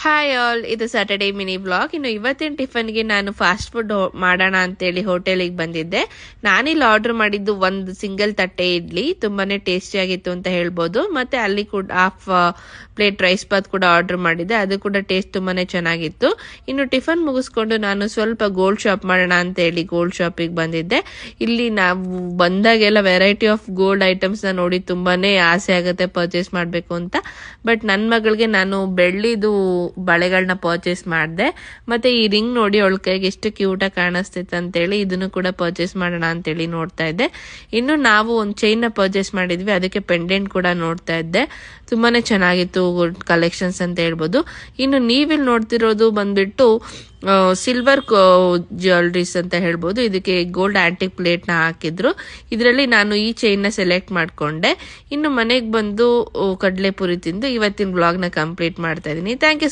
Hi all, ಇದು Saturday mini vlog. ಇನ್ನು ಇವತ್ತಿನ ಟಿಫನ್ಗೆ ನಾನು ಫಾಸ್ಟ್ ಫುಡ್ ಮಾಡೋಣ ಅಂತೇಳಿ ಹೋಟೆಲಿಗೆ ಬಂದಿದ್ದೆ. ನಾನಿಲ್ಲಿ ಆರ್ಡರ್ ಮಾಡಿದ್ದು ಒಂದು ಸಿಂಗಲ್ ತಟ್ಟೆ ಇಡ್ಲಿ, ತುಂಬಾನೇ ಟೇಸ್ಟಿ ಆಗಿತ್ತು ಅಂತ ಹೇಳ್ಬೋದು. ಮತ್ತೆ ಅಲ್ಲಿ ಕೂಡ ಹಾಫ್ ಪ್ಲೇಟ್ ರೈಸ್ ಬಾತ್ ಕೂಡ ಆರ್ಡರ್ ಮಾಡಿದ್ದೆ, ಅದು ಕೂಡ ಟೇಸ್ಟ್ ತುಂಬಾನೇ ಚೆನ್ನಾಗಿತ್ತು. ಇನ್ನು ಟಿಫನ್ ಮುಗಿಸ್ಕೊಂಡು ನಾನು ಸ್ವಲ್ಪ ಗೋಲ್ಡ್ ಶಾಪ್ ಮಾಡೋಣ ಅಂತ ಹೇಳಿ ಗೋಲ್ಡ್ ಶಾಪಿಗೆ ಬಂದಿದ್ದೆ. ಇಲ್ಲಿ ನಾವು ಬಂದಾಗೆಲ್ಲ ವೆರೈಟಿ ಆಫ್ ಗೋಲ್ಡ್ ಐಟಮ್ಸ್ ನ ನೋಡಿ ತುಂಬಾನೇ ಆಸೆ ಆಗುತ್ತೆ ಪರ್ಚೇಸ್ ಮಾಡ್ಬೇಕು ಅಂತ. ಬಟ್ ನನ್ನ ಮಗಳಿಗೆ ನಾನು ಬೆಳ್ಳಿದು ಬಳೆಗಳನ್ನ ಪರ್ಚೇಸ್ ಮಾಡಿದೆ. ಮತ್ತೆ ಈ ರಿಂಗ್ ನೋಡಿ ಅವಳ ಕೈಗೆ ಎಷ್ಟು ಕ್ಯೂಟ್ ಆಗಿ ಕಾಣಿಸ್ತಿತ್ತು ಅಂತೇಳಿ ಇದನ್ನು ಕೂಡ ಪರ್ಚೇಸ್ ಮಾಡೋಣ ಅಂತೇಳಿ ನೋಡ್ತಾ ಇದ್ದೆ. ಇನ್ನು ನಾವು ಒಂದು ಚೈನ್ ನ ಪರ್ಚೇಸ್ ಮಾಡಿದ್ವಿ, ಅದಕ್ಕೆ ಪೆಂಡೆಂಟ್ ಕೂಡ ನೋಡ್ತಾ ಇದ್ದೆ. ತುಂಬಾನೇ ಚೆನ್ನಾಗಿತ್ತು ಕಲೆಕ್ಷನ್ಸ್ ಅಂತ ಹೇಳ್ಬೋದು. ಇನ್ನು ನೀವಿಲ್ಲಿ ನೋಡ್ತಿರೋದು ಬಂದ್ಬಿಟ್ಟು ಸಿಲ್ವರ್ ಜ್ಯುವೆಲ್ರೀಸ್ ಅಂತ ಹೇಳ್ಬೋದು. ಇದಕ್ಕೆ ಗೋಲ್ಡ್ ಆಂಟಿಕ್ ಪ್ಲೇಟ್ ನ ಹಾಕಿದ್ರು. ಇದರಲ್ಲಿ ನಾನು ಈ ಚೈನ್ ನ ಸೆಲೆಕ್ಟ್ ಮಾಡ್ಕೊಂಡೆ. ಇನ್ನು ಮನೆಗೆ ಬಂದು ಕಡಲೆಪುರಿ ತಿಂದು ಇವತ್ತಿನ ವ್ಲಾಗ್ ನ ಕಂಪ್ಲೀಟ್ ಮಾಡ್ತಾ ಇದೀನಿ. Thank you.